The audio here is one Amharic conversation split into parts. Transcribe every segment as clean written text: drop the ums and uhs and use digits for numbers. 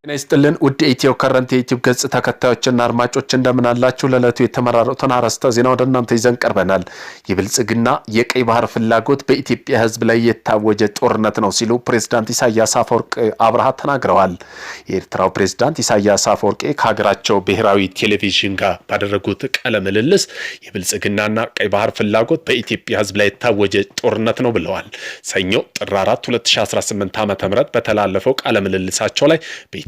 ነይስጥልን ውድ ኢትዮ ከረንት የዩቲዩብ ገጽ ተከታዮችና አድማጮች እንደምን አላችሁ? ለዕለቱ የተመራረጡትን አርዕስተ ዜና ወደ እናንተ ይዘን ቀርበናል። የብልጽግና የቀይ ባህር ፍላጎት በኢትዮጵያ ሕዝብ ላይ የታወጀ ጦርነት ነው ሲሉ ፕሬዝዳንት ኢሳያስ አፈወርቂ አብርሃ ተናግረዋል። የኤርትራው ፕሬዝዳንት ኢሳያስ አፈወርቂ ከሀገራቸው ብሔራዊ ቴሌቪዥን ጋር ባደረጉት ቃለ ምልልስ የብልጽግናና ቀይ ባህር ፍላጎት በኢትዮጵያ ሕዝብ ላይ የታወጀ ጦርነት ነው ብለዋል። ሰኞ ጥር 4 2018 ዓ.ም በተላለፈው ቃለ ምልልሳቸው ላይ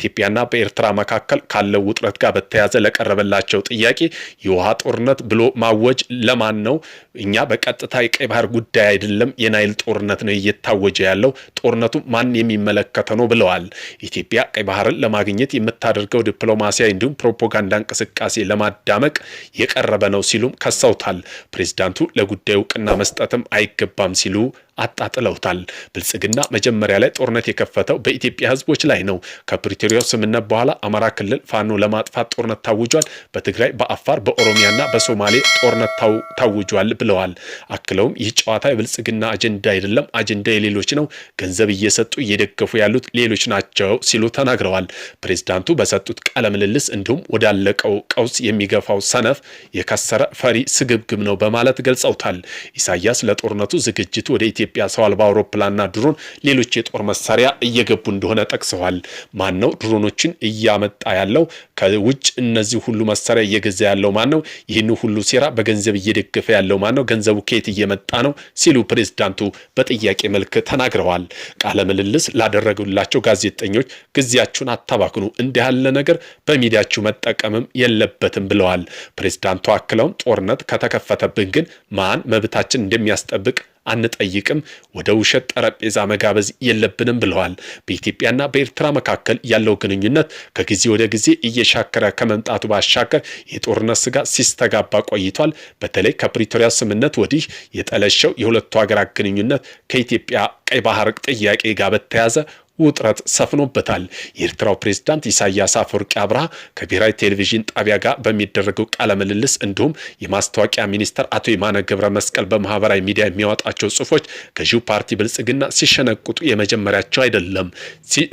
ኢትዮጵያና በኤርትራ መካከል ካለው ውጥረት ጋር በተያያዘ ለቀረበላቸው ጥያቄ የውሃ ጦርነት ብሎ ማወጅ ለማን ነው? እኛ በቀጥታ የቀይ ባህር ጉዳይ አይደለም የናይል ጦርነት ነው እየታወጀ ያለው፣ ጦርነቱ ማን የሚመለከተው ነው ብለዋል። ኢትዮጵያ ቀይ ባህርን ለማግኘት የምታደርገው ዲፕሎማሲያዊ እንዲሁም ፕሮፓጋንዳ እንቅስቃሴ ለማዳመቅ የቀረበ ነው ሲሉም ከሰውታል። ፕሬዝዳንቱ ለጉዳዩ እውቅና መስጠትም አይገባም ሲሉ አጣጥለውታል። ብልጽግና መጀመሪያ ላይ ጦርነት የከፈተው በኢትዮጵያ ህዝቦች ላይ ነው። ከፕሪቶሪያው ስምምነት በኋላ አማራ ክልል ፋኖ ለማጥፋት ጦርነት ታውጇል። በትግራይ፣ በአፋር፣ በኦሮሚያና በሶማሌ ጦርነት ታውጇል ብለዋል። አክለውም ይህ ጨዋታ የብልጽግና አጀንዳ አይደለም፣ አጀንዳ የሌሎች ነው፣ ገንዘብ እየሰጡ እየደገፉ ያሉት ሌሎች ናቸው ሲሉ ተናግረዋል። ፕሬዝዳንቱ በሰጡት ቃለ ምልልስ እንዲሁም ወዳለቀው ቀውስ የሚገፋው ሰነፍ የከሰረ ፈሪ ስግብግብ ነው በማለት ገልጸውታል። ኢሳያስ ለጦርነቱ ዝግጅቱ ወደ ኢትዮጵያ ሰው አልባ አውሮፕላንና ድሮን ሌሎች የጦር መሳሪያ እየገቡ እንደሆነ ጠቅሰዋል። ማን ነው ድሮኖችን እያመጣ ያለው? ከውጭ እነዚህ ሁሉ መሳሪያ እየገዛ ያለው ማን ነው? ይህን ሁሉ ሴራ በገንዘብ እየደገፈ ያለው ማን ነው? ገንዘቡ ከየት እየመጣ ነው? ሲሉ ፕሬዝዳንቱ በጥያቄ መልክ ተናግረዋል። ቃለ ምልልስ ላደረጉላቸው ጋዜጠኞች ጊዜያችሁን አታባክኑ፣ እንዲህ ያለ ነገር በሚዲያችሁ መጠቀምም የለበትም ብለዋል። ፕሬዝዳንቱ አክለውም ጦርነት ከተከፈተብን ግን ማን መብታችን እንደሚያስጠብቅ አንጠይቅም፣ ወደ ውሸት ጠረጴዛ መጋበዝ የለብንም ብለዋል። በኢትዮጵያና በኤርትራ መካከል ያለው ግንኙነት ከጊዜ ወደ ጊዜ እየሻከረ ከመምጣቱ ባሻገር የጦርነት ስጋት ሲስተጋባ ቆይቷል። በተለይ ከፕሪቶሪያ ስምምነት ወዲህ የጠለሸው የሁለቱ ሀገራት ግንኙነት ከኢትዮጵያ ቀይ ባህር ጥያቄ ጋር በተያያዘ ውጥረት ሰፍኖበታል። የኤርትራው ፕሬዝዳንት ኢሳያስ አፈወርቂ አብርሃ ከብሔራዊ ቴሌቪዥን ጣቢያ ጋር በሚደረገው ቃለ ምልልስ እንዲሁም የማስታወቂያ ሚኒስትር አቶ የማነ ገብረ መስቀል በማህበራዊ ሚዲያ የሚያወጣቸው ጽሁፎች ገዢው ፓርቲ ብልጽግና ሲሸነቁጡ የመጀመሪያቸው አይደለም፣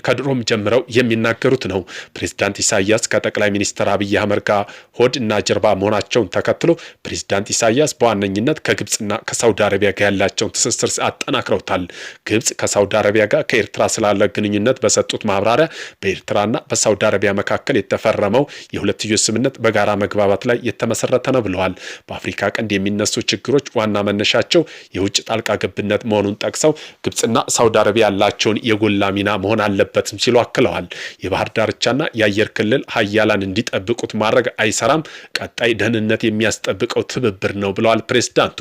ከድሮም ጀምረው የሚናገሩት ነው። ፕሬዝዳንት ኢሳያስ ከጠቅላይ ሚኒስትር አብይ አህመድ ጋር ሆድ እና ጀርባ መሆናቸውን ተከትሎ ፕሬዝዳንት ኢሳያስ በዋነኝነት ከግብጽና ከሳውዲ አረቢያ ጋር ያላቸውን ትስስር አጠናክረውታል። ግብጽ ከሳውዲ አረቢያ ጋር ከኤርትራ ስላለ ግንኙነት በሰጡት ማብራሪያ በኤርትራና በሳውዲ አረቢያ መካከል የተፈረመው የሁለትዮሽ ስምምነት በጋራ መግባባት ላይ የተመሰረተ ነው ብለዋል። በአፍሪካ ቀንድ የሚነሱ ችግሮች ዋና መነሻቸው የውጭ ጣልቃ ገብነት መሆኑን ጠቅሰው ግብጽና ሳውዲ አረቢያ ያላቸውን የጎላ ሚና መሆን አለበትም ሲሉ አክለዋል። የባህር ዳርቻና የአየር ክልል ሀያላን እንዲጠብቁት ማድረግ አይሰራም፣ ቀጣይ ደህንነት የሚያስጠብቀው ትብብር ነው ብለዋል ፕሬዝዳንቱ።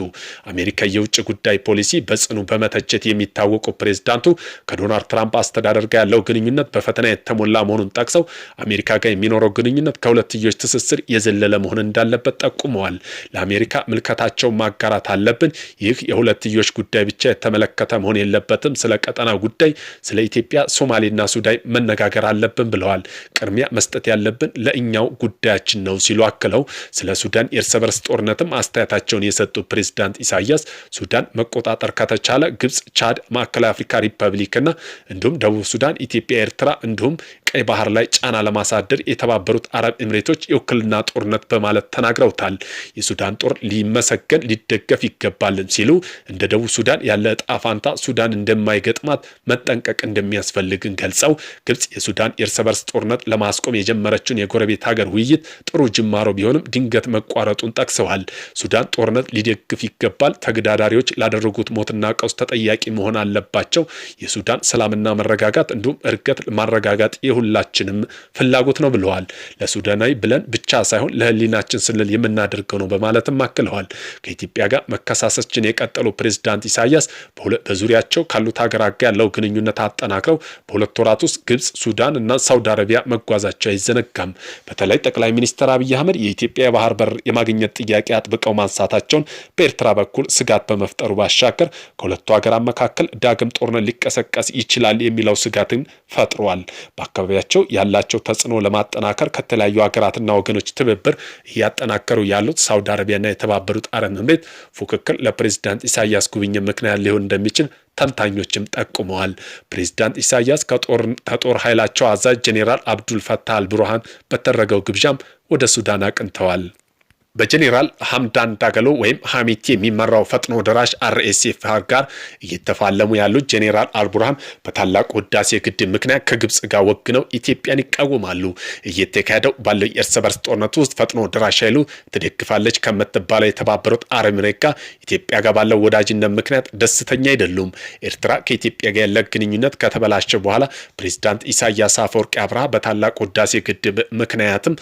አሜሪካ የውጭ ጉዳይ ፖሊሲ በጽኑ በመተቸት የሚታወቁ ፕሬዝዳንቱ ከዶናልድ ትራምፕ አስተዳደር ጋር ያለው ግንኙነት በፈተና የተሞላ መሆኑን ጠቅሰው አሜሪካ ጋር የሚኖረው ግንኙነት ከሁለትዮሽ ትስስር የዘለለ መሆን እንዳለበት ጠቁመዋል። ለአሜሪካ ምልከታቸው ማጋራት አለብን። ይህ የሁለትዮሽ ጉዳይ ብቻ የተመለከተ መሆን የለበትም። ስለ ቀጠና ጉዳይ፣ ስለ ኢትዮጵያ፣ ሶማሌና ሱዳን መነጋገር አለብን ብለዋል። ቅድሚያ መስጠት ያለብን ለእኛው ጉዳያችን ነው ሲሉ አክለው ስለ ሱዳን የእርስ በርስ ጦርነትም አስተያየታቸውን የሰጡ ፕሬዝዳንት ኢሳያስ ሱዳን መቆጣጠር ከተቻለ ግብጽ፣ ቻድ፣ ማዕከላዊ አፍሪካ ሪፐብሊክና እንዲሁም ደቡብ ሱዳን፣ ኢትዮጵያ፣ ኤርትራ እንዲሁም ቀይ ባህር ላይ ጫና ለማሳደር የተባበሩት አረብ ኤምሬቶች የውክልና ጦርነት በማለት ተናግረውታል። የሱዳን ጦር ሊመሰገን ሊደገፍ ይገባልም ሲሉ እንደ ደቡብ ሱዳን ያለ ዕጣ ፋንታ ሱዳን እንደማይገጥማት መጠንቀቅ እንደሚያስፈልግን ገልጸው ግብጽ የሱዳን የእርስ በርስ ጦርነት ለማስቆም የጀመረችውን የጎረቤት ሀገር ውይይት ጥሩ ጅማሮ ቢሆንም ድንገት መቋረጡን ጠቅሰዋል። ሱዳን ጦርነት ሊደግፍ ይገባል፣ ተገዳዳሪዎች ላደረጉት ሞትና ቀውስ ተጠያቂ መሆን አለባቸው። የሱዳን ሰላምና መረጋጋት እንዲሁም እርገት ማረጋጋት የሁላችንም ፍላጎት ነው ብለዋል። ለሱዳናዊ ብለን ብቻ ሳይሆን ለህሊናችን ስንል የምናደርገው ነው በማለትም አክለዋል። ከኢትዮጵያ ጋር መከሳሰችን የቀጠሉ ፕሬዝዳንት ኢሳያስ በዙሪያቸው ካሉት ሀገራት ጋር ያለው ግንኙነት አጠናክረው በሁለት ወራት ውስጥ ግብጽ፣ ሱዳን እና ሳውዲ አረቢያ መጓዛቸው አይዘነጋም። በተለይ ጠቅላይ ሚኒስትር አብይ አህመድ የኢትዮጵያ የባህር በር የማግኘት ጥያቄ አጥብቀው ማንሳታቸውን በኤርትራ በኩል ስጋት በመፍጠሩ ባሻገር ከሁለቱ ሀገራት መካከል ዳግም ጦርነት ሊቀሰቀስ ይችላል የሚለው ስጋትን ፈጥሯል። በአካባቢ በአካባቢያቸው ያላቸው ተጽዕኖ ለማጠናከር ከተለያዩ ሀገራትና ወገኖች ትብብር እያጠናከሩ ያሉት ሳውዲ አረቢያና የተባበሩት አረብ ኤምሬት ፉክክር ለፕሬዝዳንት ኢሳያስ ጉብኝት ምክንያት ሊሆን እንደሚችል ተንታኞችም ጠቁመዋል። ፕሬዝዳንት ኢሳያስ ከጦር ኃይላቸው አዛዥ ጄኔራል አብዱል ፈታህ አልቡርሃን በተደረገው ግብዣም ወደ ሱዳን አቅንተዋል። በጄኔራል ሐምዳን ዳገሎ ወይም ሐሚቲ የሚመራው ፈጥኖ ደራሽ RSF ጋር እየተፋለሙ ያሉት ጄኔራል አልቡርሃን በታላቁ ህዳሴ ግድብ ምክንያት ከግብጽ ጋር ወግነው ኢትዮጵያን ይቃወማሉ። እየተካሄደው ባለው የእርስ በርስ ጦርነት ውስጥ ፈጥኖ ደራሽ ኃይሉ ትደግፋለች ከምትባለው የተባበሩት አረብ ኤሚሬት ጋር ኢትዮጵያ ጋር ባለው ወዳጅነት ምክንያት ደስተኛ አይደሉም። ኤርትራ ከኢትዮጵያ ጋር ያለ ግንኙነት ከተበላሸ በኋላ ፕሬዝዳንት ኢሳያስ አፈወርቂ አብርሃ በታላቁ ህዳሴ ግድብ ምክንያትም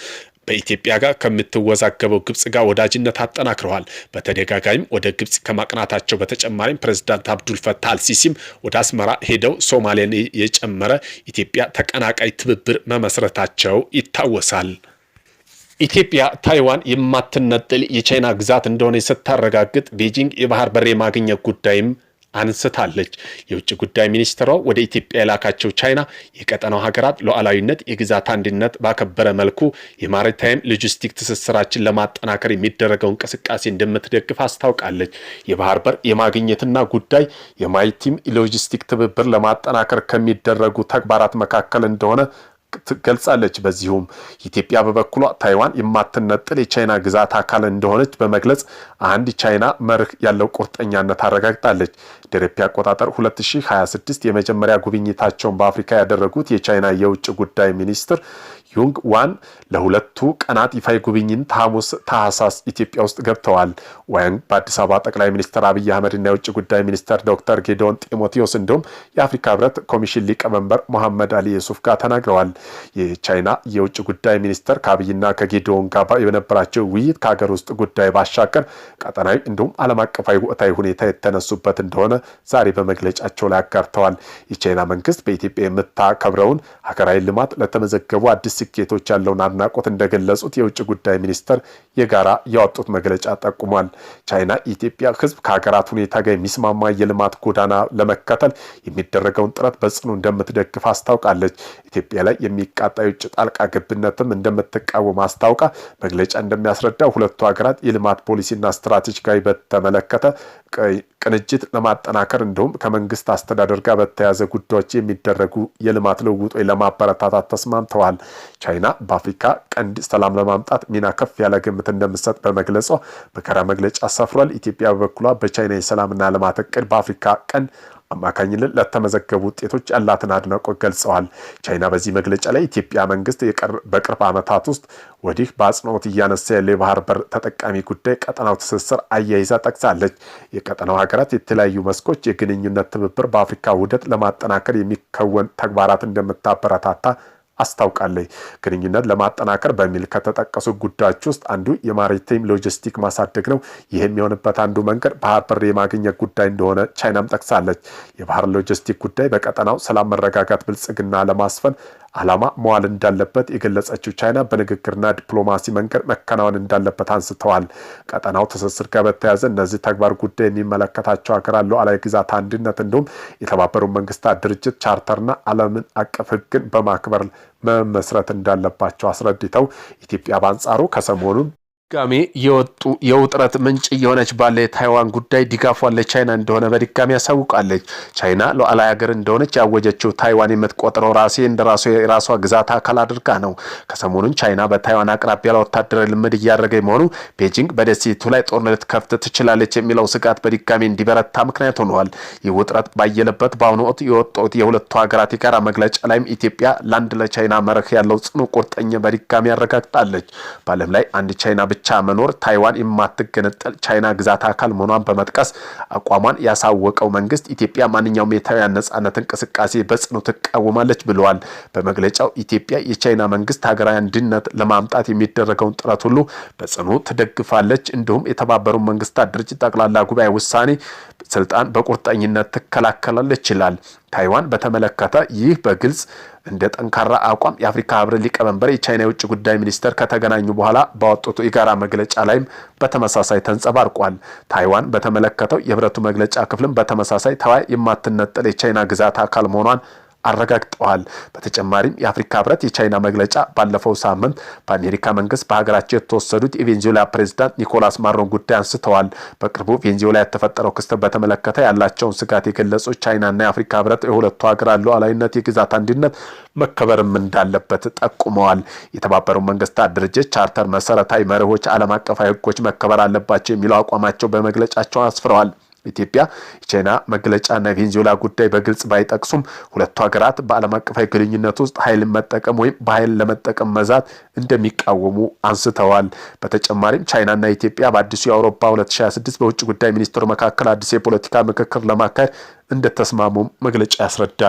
በኢትዮጵያ ጋር ከምትወዛገበው ግብጽ ጋር ወዳጅነት አጠናክረዋል። በተደጋጋሚም ወደ ግብጽ ከማቅናታቸው በተጨማሪም ፕሬዝዳንት አብዱል ፈታህ አልሲሲም ወደ አስመራ ሄደው ሶማሊያን የጨመረ ኢትዮጵያ ተቀናቃይ ትብብር መመስረታቸው ይታወሳል። ኢትዮጵያ ታይዋን የማትነጥል የቻይና ግዛት እንደሆነ ስታረጋግጥ ቤጂንግ የባህር በር የማግኘት ጉዳይም አንስታለች። የውጭ ጉዳይ ሚኒስትሯ ወደ ኢትዮጵያ የላካቸው ቻይና የቀጠናው ሀገራት ሉዓላዊነት፣ የግዛት አንድነት ባከበረ መልኩ የማሪታይም ሎጂስቲክ ትስስራችን ለማጠናከር የሚደረገው እንቅስቃሴ እንደምትደግፍ አስታውቃለች። የባህር በር የማግኘትና ጉዳይ የማሪታይም ሎጂስቲክ ትብብር ለማጠናከር ከሚደረጉ ተግባራት መካከል እንደሆነ ትገልጻለች። በዚሁም ኢትዮጵያ በበኩሏ ታይዋን የማትነጥል የቻይና ግዛት አካል እንደሆነች በመግለጽ አንድ ቻይና መርህ ያለው ቁርጠኛነት አረጋግጣለች። ደረፒ አቆጣጠር 2026 የመጀመሪያ ጉብኝታቸውን በአፍሪካ ያደረጉት የቻይና የውጭ ጉዳይ ሚኒስትር ዩንግ ዋን ለሁለቱ ቀናት ይፋይ ጉብኝት ሐሙስ ታህሳስ ኢትዮጵያ ውስጥ ገብተዋል። ዋንግ በአዲስ አበባ ጠቅላይ ሚኒስትር አብይ አህመድና የውጭ ጉዳይ ሚኒስትር ዶክተር ጌዲዮን ጢሞቴዎስ እንዲሁም የአፍሪካ ህብረት ኮሚሽን ሊቀመንበር መሐመድ አሊ ዩሱፍ ጋር ተናግረዋል። የቻይና የውጭ ጉዳይ ሚኒስትር ከአብይና ከጌዲዮን ጋር የነበራቸው ውይይት ከሀገር ውስጥ ጉዳይ ባሻገር ቀጠናዊ እንዲሁም ዓለም አቀፋዊ ወቅታዊ ሁኔታ የተነሱበት እንደሆነ ዛሬ በመግለጫቸው ላይ አጋርተዋል። የቻይና መንግስት በኢትዮጵያ የምታከብረውን ሀገራዊ ልማት ለተመዘገቡ አዲስ ስኬቶች ያለውን አድናቆት እንደገለጹት የውጭ ጉዳይ ሚኒስትር የጋራ ያወጡት መግለጫ ጠቁሟል። ቻይና የኢትዮጵያ ህዝብ ከሀገራት ሁኔታ ጋር የሚስማማ የልማት ጎዳና ለመከተል የሚደረገውን ጥረት በጽኑ እንደምትደግፍ አስታውቃለች። ኢትዮጵያ ላይ የሚቃጣ የውጭ ጣልቃ ገብነትም እንደምትቃወም አስታውቃ መግለጫ እንደሚያስረዳው ሁለቱ ሀገራት የልማት ፖሊሲና ስትራቴጂካዊ በተመለከተ ቅንጅት ለማጠናከር እንዲሁም ከመንግስት አስተዳደር ጋር በተያያዘ ጉዳዮች የሚደረጉ የልማት ልውውጦች ለማበረታታት ተስማምተዋል። ቻይና በአፍሪካ ቀንድ ሰላም ለማምጣት ሚና ከፍ ያለ ግምት እንደምትሰጥ በመግለጿ በጋራ መግለጫ ሰፍሯል። ኢትዮጵያ በበኩሏ በቻይና የሰላምና ልማት እቅድ በአፍሪካ ቀንድ አማካኝነት ለተመዘገቡ ውጤቶች ያላትን አድናቆት ገልጸዋል። ቻይና በዚህ መግለጫ ላይ ኢትዮጵያ መንግስት በቅርብ ዓመታት ውስጥ ወዲህ በአጽንኦት እያነሳ ያለ የባህር በር ተጠቃሚ ጉዳይ ቀጠናው ትስስር አያይዛ ጠቅሳለች። የቀጠናው ሀገራት የተለያዩ መስኮች የግንኙነት ትብብር በአፍሪካ ውህደት ለማጠናከር የሚከወን ተግባራት እንደምታበረታታ አስታውቃለች። ግንኙነት ለማጠናከር በሚል ከተጠቀሱ ጉዳዮች ውስጥ አንዱ የማሪታይም ሎጂስቲክ ማሳደግ ነው። ይህም የሆነበት አንዱ መንገድ ባህር በር የማግኘት ጉዳይ እንደሆነ ቻይናም ጠቅሳለች። የባህር ሎጂስቲክ ጉዳይ በቀጠናው ሰላም፣ መረጋጋት፣ ብልጽግና ለማስፈን ዓላማ መዋል እንዳለበት የገለጸችው ቻይና በንግግርና ዲፕሎማሲ መንገድ መከናወን እንዳለበት አንስተዋል። ቀጠናው ትስስር ጋር በተያያዘ እነዚህ ተግባር ጉዳይ የሚመለከታቸው ሀገራት ሉዓላዊ ግዛት አንድነት እንዲሁም የተባበሩት መንግስታት ድርጅት ቻርተርና ዓለምን አቀፍ ሕግን በማክበር መመስረት እንዳለባቸው አስረድተው ኢትዮጵያ በአንጻሩ ከሰሞኑን ድጋሜ የወጡ የውጥረት ምንጭ እየሆነች ባለ የታይዋን ጉዳይ ድጋፏን ለቻይና እንደሆነ በድጋሚ ያሳውቃለች። ቻይና ሉዓላዊ ሀገር እንደሆነች ያወጀችው ታይዋን የምትቆጥረው የራሷ ግዛት አካል አድርጋ ነው። ከሰሞኑን ቻይና በታይዋን አቅራቢያ ወታደራዊ ልምድ እያደረገ መሆኑ ቤጂንግ በደሴቱ ላይ ጦርነት ከፍት ትችላለች የሚለው ስጋት በድጋሚ እንዲበረታ ምክንያት ሆነዋል። ይህ ውጥረት ባየለበት በአሁኑ ወቅት የወጣው የሁለቱ ሀገራት የጋራ መግለጫ ላይም ኢትዮጵያ ለአንድ ለቻይና መርህ ያለው ጽኑ ቁርጠኛ በድጋሚ ያረጋግጣለች። በዓለም ላይ አንድ ቻይና ብቻ መኖር ታይዋን የማትገነጠል ቻይና ግዛት አካል መሆኗን በመጥቀስ አቋሟን ያሳወቀው መንግስት ኢትዮጵያ ማንኛውም የታይዋን ነጻነት እንቅስቃሴ በጽኑ ትቃወማለች ብለዋል። በመግለጫው ኢትዮጵያ የቻይና መንግስት ሀገራዊ አንድነት ለማምጣት የሚደረገውን ጥረት ሁሉ በጽኑ ትደግፋለች፣ እንዲሁም የተባበሩት መንግስታት ድርጅት ጠቅላላ ጉባኤ ውሳኔ ስልጣን በቁርጠኝነት ትከላከላለች ይላል። ታይዋን በተመለከተ ይህ በግልጽ እንደ ጠንካራ አቋም የአፍሪካ ህብረት ሊቀመንበር የቻይና የውጭ ጉዳይ ሚኒስተር ከተገናኙ በኋላ ባወጡት የጋራ መግለጫ ላይም በተመሳሳይ ተንጸባርቋል። ታይዋን በተመለከተው የህብረቱ መግለጫ ክፍልም በተመሳሳይ ታይዋን የማትነጠል የቻይና ግዛት አካል መሆኗን አረጋግጠዋል። በተጨማሪም የአፍሪካ ህብረት የቻይና መግለጫ ባለፈው ሳምንት በአሜሪካ መንግስት በሀገራቸው የተወሰዱት የቬንዙዌላ ፕሬዝዳንት ኒኮላስ ማዱሮን ጉዳይ አንስተዋል። በቅርቡ ቬንዙዌላ የተፈጠረው ክስተት በተመለከተ ያላቸውን ስጋት የገለጹት ቻይናና የአፍሪካ ህብረት የሁለቱ ሀገራት ሉዓላዊነት፣ የግዛት አንድነት መከበርም እንዳለበት ጠቁመዋል። የተባበሩት መንግስታት ድርጅት ቻርተር መሰረታዊ መርሆች፣ ዓለም አቀፋዊ ህጎች መከበር አለባቸው የሚለው አቋማቸው በመግለጫቸው አስፍረዋል። ኢትዮጵያ የቻይና መግለጫና የቬንዙዌላ ጉዳይ በግልጽ ባይጠቅሱም ሁለቱ ሀገራት በዓለም አቀፋዊ ግንኙነት ውስጥ ኃይልን መጠቀም ወይም በኃይል ለመጠቀም መዛት እንደሚቃወሙ አንስተዋል። በተጨማሪም ቻይናና ኢትዮጵያ በአዲሱ የአውሮፓ 2026 በውጭ ጉዳይ ሚኒስትሩ መካከል አዲስ የፖለቲካ ምክክር ለማካሄድ እንደተስማሙም መግለጫ ያስረዳል።